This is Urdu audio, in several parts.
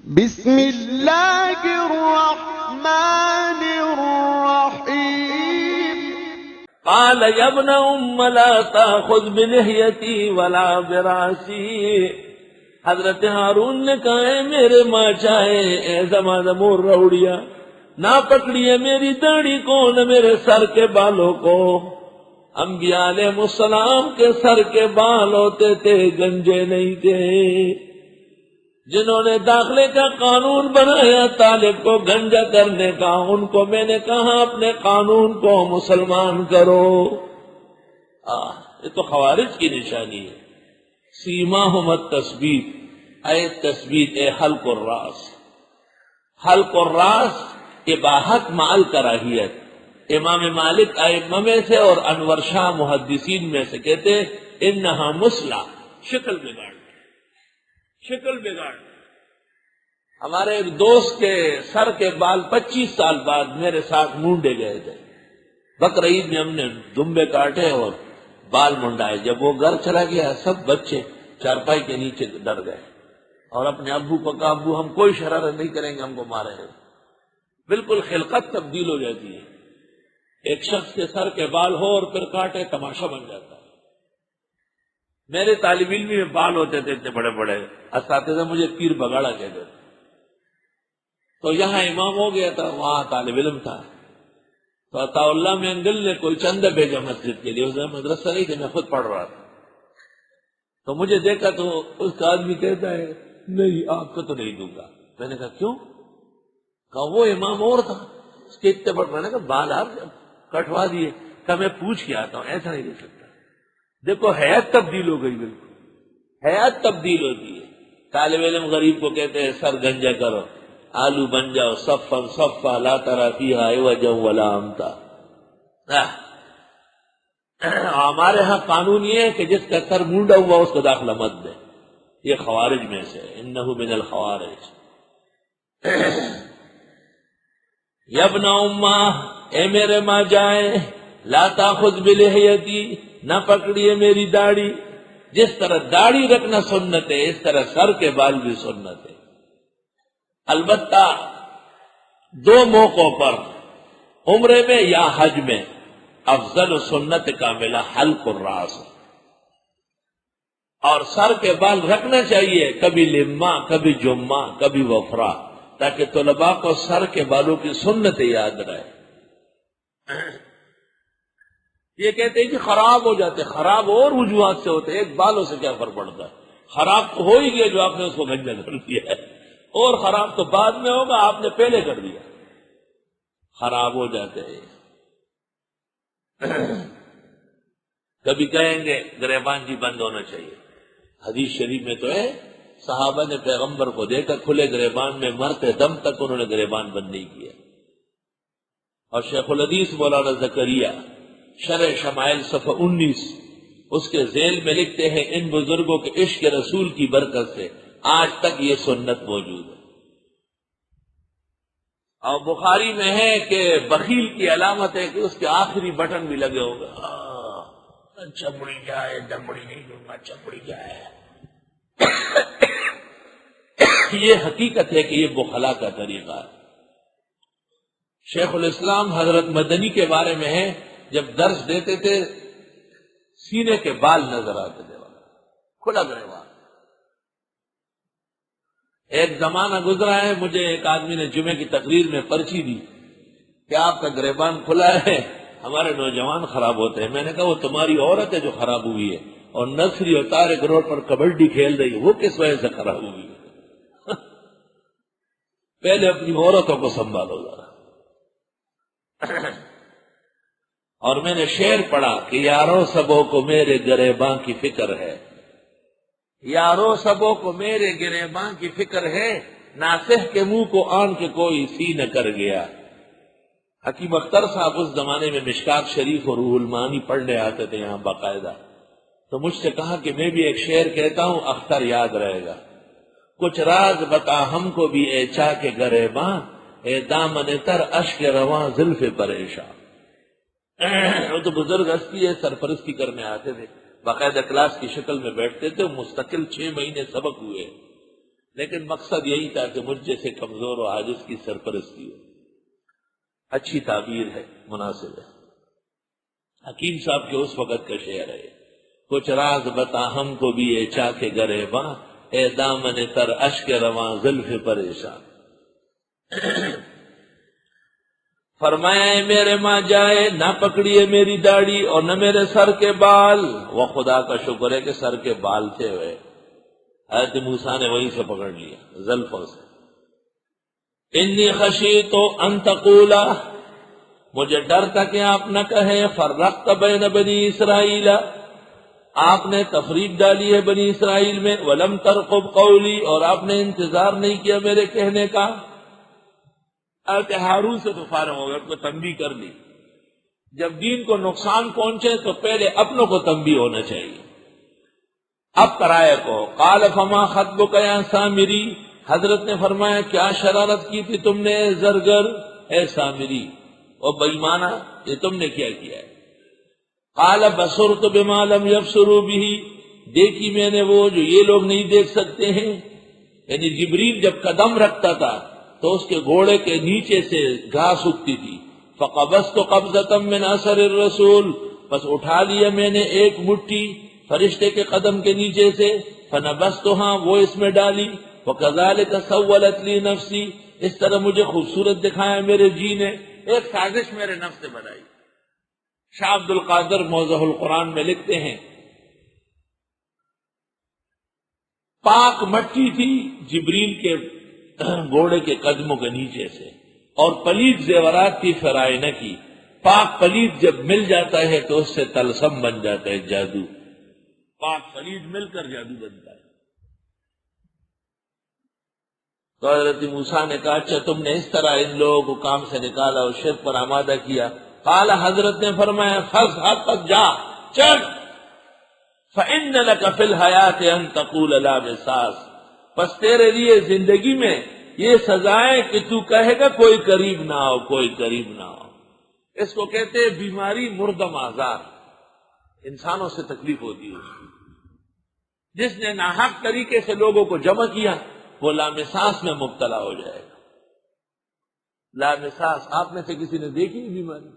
بسم اللہ الرحمن الرحیم قال یا ابن ام لا تاخذ بلحیتی ولا برأسی، حضرت ہارون نے کہا ہے میرے ماں چاہے اے زمان مور روڑیا، نہ پکڑیے میری داڑھی کو نہ میرے سر کے بالوں کو۔ انبیاء علیہ السلام کے سر کے بال ہوتے تھے، گنجے نہیں تھے۔ جنہوں نے داخلے کا قانون بنایا طالب کو گنجا کرنے کا، ان کو میں نے کہا اپنے قانون کو مسلمان کرو۔ یہ تو خوارج کی نشانی ہے۔ سیماہم التثبیت، اے تثبیت اے حلق الراس، حلق الراس اباحت مع الکراہیت۔ امام مالک ائمہ میں سے اور انور شاہ محدثین میں سے کہتے انہا مسلح، شکل بگاڑ، شکل بگاڑ۔ ہمارے ایک دوست کے سر کے بال 25 سال بعد میرے ساتھ مونڈے گئے تھے۔ بقر عید میں ہم نے دمبے کاٹے اور بال منڈائے۔ جب وہ گھر چلا گیا سب بچے چارپائی کے نیچے ڈر گئے اور اپنے ابو کو کہا ابو ہم کوئی شرارت نہیں کریں گے، ہم کو مارے ہیں۔ بالکل خلقت تبدیل ہو جاتی ہے۔ ایک شخص کے سر کے بال ہو اور پھر کاٹے، تماشا بن جاتا ہے۔ میرے طالب علمی میں بال ہوتے تھے اتنے بڑے بڑے، اساتذہ مجھے پیر بگاڑا کہتے تھے۔ تو یہاں امام ہو گیا تھا، وہاں طالب علم تھا، تو عطا اللہ میں انگل نے کوئی چندہ بھیجا مسجد کے لیے۔ اس میں مدرسہ نہیں تھا، میں خود پڑھ رہا تھا۔ تو مجھے دیکھا تو اس کا آدمی کہتا ہے نہیں آپ کو تو نہیں دوں گا۔ میں نے کہا کیوں؟ کہا وہ امام اور تھا، اس کے اتنے بڑے۔ میں نے کہا بال آپ کٹوا دیے۔ کہا میں پوچھ کے آتا ہوں، ایسا نہیں دے سکتا۔ دیکھو حیات تبدیل ہو گئی، بالکل حیات تبدیل ہوتی ہے۔ طالب علم غریب کو کہتے ہیں سر گنجا کرو، آلو بن جاؤ صفا صفا لا تری فیہا عوجا ولا امتا۔ ہمارے ہاں قانون یہ ہے کہ جس کا سر مونڈا ہوا اس کو داخلہ مت دے۔ یہ خوارج میں سے، انہ من الخوارج۔ یا ابن امہ، اے میرے ماں جائے، لا تاخذ بلحیتی، نہ پکڑیے میری داڑھی۔ جس طرح داڑھی رکھنا سنت ہے اس طرح سر کے بال بھی سنت ہے۔ البتہ دو موقعوں پر، عمرے میں یا حج میں، افضل و سنت کاملہ حلق الراس، اور سر کے بال رکھنا چاہیے، کبھی لما، کبھی جمعہ، کبھی وفرا، تاکہ طلباء کو سر کے بالوں کی سنت یاد رہے۔ یہ کہتے ہیں کہ خراب ہو جاتے، خراب اور وجوہات سے ہوتے، ایک بالوں سے کیا فرق پڑتا ہے؟ خراب تو ہو ہی گیا جو آپ نے اس کو گنجا کر دیا ہے، اور خراب تو بعد میں ہوگا، آپ نے پہلے کر دیا۔ خراب ہو جاتے ہیں۔ کبھی کہیں گے گریبان جی بند ہونا چاہیے، حدیث شریف میں تو ہے صحابہ نے پیغمبر کو دیکھا کھلے گریبان میں، مرتے دم تک انہوں نے گریبان بند نہیں کیا۔ اور شیخ الحدیث مولانا زکریا شرح شمائل صفحہ 19 اس کے ذیل میں لکھتے ہیں ان بزرگوں کے عشق رسول کی برکت سے آج تک یہ سنت موجود ہے۔ اور بخاری میں ہے کہ بخیل کی علامت ہے کہ اس کے آخری بٹن بھی لگے ہوگا، چمڑی جائے دمڑی نہیں دوں گا، چمڑی جائے۔ یہ حقیقت ہے کہ یہ بخلا کا طریقہ ہے۔ شیخ الاسلام حضرت مدنی کے بارے میں ہے، جب درس دیتے تھے سینے کے بال نظر آتے تھے، کھلا گریبان۔ ایک زمانہ گزرا ہے، مجھے ایک آدمی نے جمعے کی تقریر میں پرچی دی کہ آپ کا گریبان کھلا ہے، ہمارے نوجوان خراب ہوتے ہیں۔ میں نے کہا وہ تمہاری عورت ہے جو خراب ہوئی ہے، اور نصری اور طارق روڈ پر کبڈی کھیل رہی ہے، وہ کس وجہ سے خراب ہوئی ہے؟ پہلے اپنی عورتوں کو سنبھالو ذرا۔ اور میں نے شعر پڑھا کہ یاروں سبوں کو میرے گریباں کی فکر ہے، یاروں سبوں کو میرے گریباں کی فکر ہے، ناصح کے منہ کو آن کے کوئی سی نہ کر گیا۔ حکیم اختر صاحب اس زمانے میں مشکات شریف اور روح المعانی پڑھنے آتے تھے یہاں باقاعدہ، تو مجھ سے کہا کہ میں بھی ایک شعر کہتا ہوں، اختر یاد رہے گا۔ کچھ راز بتا ہم کو بھی اے چاک گریباں، اے دامن تر اشک رواں زلف پریشاں۔ وہ تو بزرگ ہستی ہے، سرپرستی کرنے آتے تھے، باقاعدہ کلاس کی شکل میں بیٹھتے تھے، مستقل 6 مہینے سبق ہوئے۔ لیکن مقصد یہی تھا کہ مجھ جیسے کمزور و عاجز کی سرپرستی ہو. اچھی تعبیر ہے، مناسب ہے. حکیم صاحب کے اس وقت کا شعر ہے، کچھ راز بتا ہم کو بھی اے چاک گریباں، اے دامن تر اشک رواں زلف پریشان. فرمایا اے میرے ماں جائے نہ پکڑیے میری داڑھی اور نہ میرے سر کے بال. وہ خدا کا شکر ہے کہ سر کے بال تھے ہوئے، حضرت موسیٰ نے وہیں سے پکڑ لیا زلفوں سے. انی خشیت ان تقولا، مجھے ڈر تھا کہ آپ نہ کہیں فرقت بین بنی اسرائیل، آپ نے تفریق ڈالی ہے بنی اسرائیل میں، ولم ترقب قولی، اور آپ نے انتظار نہیں کیا میرے کہنے کا. حضرت ہارون سے تو فارغ ہو گئے، اس کو تنبیہ کر دی. جب دین کو نقصان پہنچے تو پہلے اپنوں کو تنبیہ ہونا چاہیے. اب کرائے کو قال فما خطبک یا سامری، حضرت نے فرمایا کیا شرارت کی تھی تم نے اے زرگر، اے سامری اور بےمانہ، یہ تم نے کیا کیا ہے؟ قال بصرت بما لم يبصروا به، دیکھی میں نے وہ جو یہ لوگ نہیں دیکھ سکتے ہیں. یعنی جبریل جب قدم رکھتا تھا تو اس کے گھوڑے کے نیچے سے گھاس اگتی تھی. فقبضت قبضة من اثر الرسول، بس اٹھا لیا میں نے ایک مٹھی فرشتے کے قدم کے نیچے سے. فنبذتها، وہ اس میں ڈالی. وكذلك سولت لي نفسی، اس طرح مجھے خوبصورت دکھایا میرے جی نے، ایک سازش میرے نفس نے بنائی. شاہ عبد القادر موضح القرآن میں لکھتے ہیں پاک مٹی تھی جبریل کے گھوڑے کے قدموں کے نیچے سے، اور پلید زیورات تھی فرائنہ کی. پاک پلید جب مل جاتا ہے تو اس سے طلسم بن جاتا ہے، جادو. پاک پلید مل کر جادو بنتا ہے. تو حضرت موسیٰ نے کہا اچھا تم نے اس طرح ان لوگوں کو کام سے نکالا اور شرک پر آمادہ کیا. قال، حضرت نے فرمایا فاذهب، تک جا چل. فإن لك في الحیات ان تقول لا مساس، پس تیرے لیے زندگی میں یہ سزا ہے کہ تو کہے گا کوئی قریب نہ ہو، کوئی قریب نہ ہو. اس کو کہتے ہیں بیماری مردم آزار، انسانوں سے تکلیف ہوتی ہے. جس نے ناحق طریقے سے لوگوں کو جمع کیا وہ لامساس میں مبتلا ہو جائے گا. لامساس آپ میں سے کسی نے دیکھی بیماری؟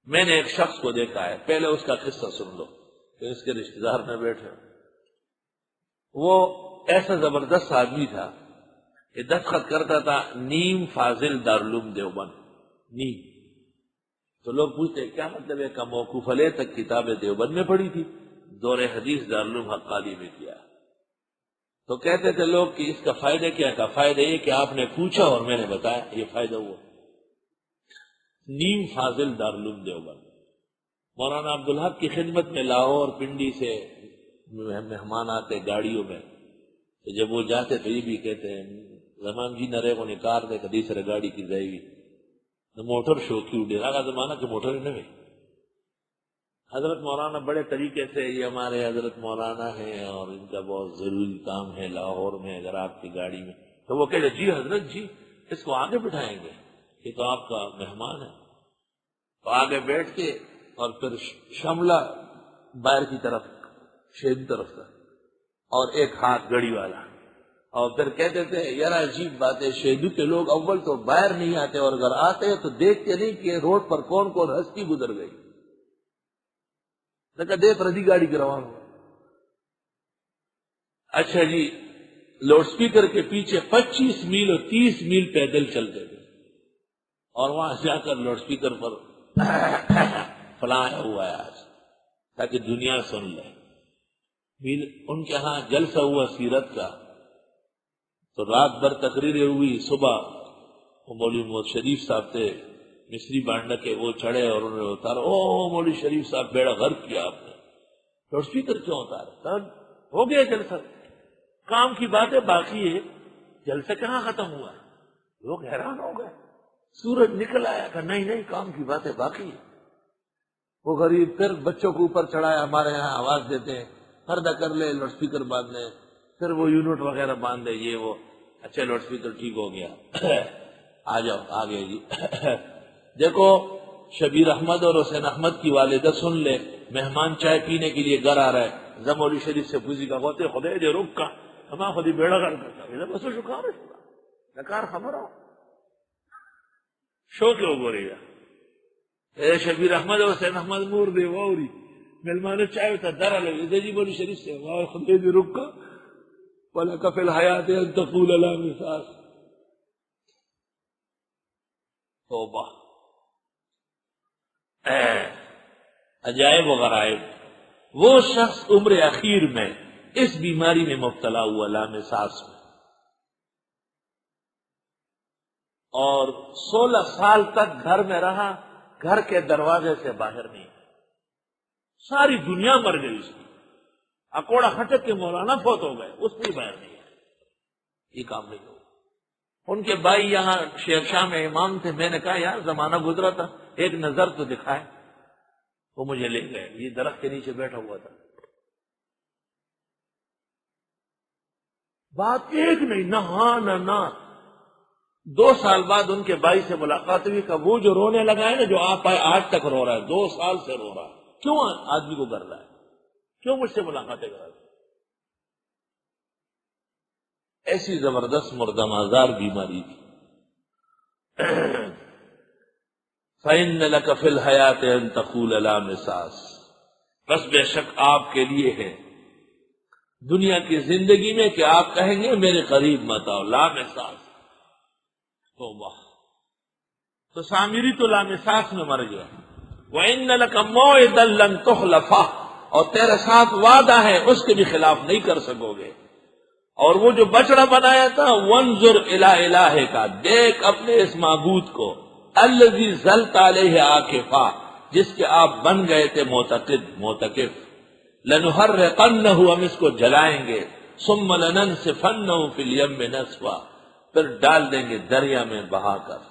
میں نے ایک شخص کو دیکھا ہے، پہلے اس کا قصہ سن لو کہ اس کے رشتہ دار میں بیٹھے. وہ ایسا زبردست آدمی تھا کہ دستخط کرتا تھا نیم فاضل دارالعلوم دیوبند، نیم. تو لوگ پوچھتے کیا مطلب ہے؟ کا موقوف علیہ تک کتاب دیوبند میں پڑھی تھی، دور حدیث دارالعلوم حقانی میں کیا. تو کہتے تھے لوگ کہ اس کا فائدہ کیا؟ کا فائدہ یہ کہ آپ نے پوچھا اور میں نے بتایا، یہ فائدہ ہوا. نیم فاضل دارالعلوم دیوبند. مولانا عبدالحق کی خدمت میں لاہور پنڈی سے مہمان آتے گاڑیوں میں، تو جب وہ جاتے تو یہ بھی کہتے ہیں زمان جی نرے کو نکار دے کدی سر گاڑی کی جائے موٹر شو کی اڈے کا زمانہ کہ موٹر ہی نہیں. حضرت مولانا بڑے طریقے سے، یہ ہمارے حضرت مولانا ہیں اور ان کا بہت ضروری کام ہے لاہور میں، اگر آپ کی گاڑی میں، تو وہ کہتے جی حضرت جی اس کو آگے بٹھائیں گے، یہ تو آپ کا مہمان ہے. تو آگے بیٹھ کے اور پھر شملہ باہر کی طرف، شیدو طرف تھا، اور ایک ہاتھ گڑی والا. اور پھر کہتے تھے یار عجیب بات ہے، شیدو کے لوگ اول تو باہر نہیں آتے اور اگر آتے تو دیکھتے نہیں کہ روڈ پر کون کون ہستی گزر گئی. دیکھ ردی گاڑی کے روان ہوا. اچھا جی، لاؤڈ سپیکر کے پیچھے 25 میل اور 30 میل پیدل چلتے تھے، اور وہاں جا کر لاؤڈ سپیکر پر فلاں ہوا ہے آج تاکہ دنیا سن لے. ان کے ہاں جلسہ ہوا سیرت کا، تو رات بھر تقریریں ہوئی. صبح وہ مولوی محمد شریف صاحب تھے مصری بانڈا کے، وہ چڑھے اور انہوں نے اتارا. او مولوی شریف صاحب بیڑا غرق کیا آپ نے، لاؤڈ سپیکر کیوں اتارا؟ ہو گیا جلسہ، کام کی باتیں باقی ہے، جلسہ کہاں ختم ہوا ہے؟ لوگ حیران ہو گئے. سورج نکل آیا کہ نہیں کام کی باتیں باقی ہے. وہ غریب پھر بچوں کو اوپر چڑھایا، ہمارے یہاں آواز دیتے ہیں پردہ کر لے، لاؤڈ سپیکر باندھ لے، پھر وہ یونٹ وغیرہ باندھ لے، یہ وہ. اچھا لاؤڈ سپیکر ٹھیک ہو گیا، آ جاؤ آگے جی. دیکھو شبیر احمد اور حسین احمد کی والدہ سن لے، مہمان چائے پینے کے لیے گھر آ رہا ہے، زمولی شریف سے پوچھی کا ہوتے خدے دے رک کا ہما خودی بیڑا گھر کرتا ہے بس شکار نکار خبر ہو شو کے وہ بولے گا اے شبیر احمد حسین احمد مور دے واوری ملمانو چاہے ہوتا درہ لگے جی بولی شریف سے واو خدی دی رکا وَلَكَ فِي الْحَيَاةِ أَن تَقُولَ لَا مِسَاسِ توبہ عجائب و غرائب. وہ شخص عمر اخیر میں اس بیماری میں مبتلا ہوا لام ساس میں اور 16 سال تک گھر میں رہا, گھر کے دروازے سے باہر نہیں. ساری دنیا مر گئی اس کی. اکوڑا کھٹک کے مولانا فوت ہو گئے, اس میں باہر نہیں ہے. یہ کام نہیں ہو. ان کے بھائی یہاں شیر شاہ میں امام تھے. میں نے کہا یار زمانہ گزرا تھا, ایک نظر تو دکھائے. وہ مجھے لے گئے, یہ درخت کے نیچے بیٹھا ہوا تھا. بات ایک نہیں, نہ ہاں نہ نہ. 2 سال بعد ان کے بھائی سے ملاقات ہوئی. کہ وہ جو رونے لگا ہے نا, جو آپ آج تک رو رہا ہے, 2 سال سے رو رہا ہے, کیوں آدمی کو کر رہا ہے, کیوں مجھ سے ملاقاتیں کر رہا ہے؟ ایسی زبردست مردہ مازار بیماری تھی. فَإِنَّ لَكَ فِي الْحَيَاةِ أَن تَقُولَ لَا مِسَاسِ, بس بے شک آپ کے لیے ہے دنیا کی زندگی میں کہ آپ کہیں گے میرے قریب مت آؤ. لا مساس, توبہ. تو سامری تو لا مساس میں مر گیا. وَإِنَّ لَكَ مَوْعِدًا لَن تُخْلَفَهُ, اور تیرے ساتھ وعدہ ہے اس کے بھی خلاف نہیں کر سکو گے. اور وہ جو بچڑا بنایا تھا, وَانظُرْ إِلَىٰ إِلَٰهِكَ, دیکھ اپنے اس معبود کو, الذی ظلت علیہ عاکفا, جس کے آپ بن گئے تھے معتکف. لنحرقنہ, ہم اس کو جلائیں گے. ثم لننسفنہ فی الیم نسفا, پھر ڈال دیں گے دریا میں بہا کر.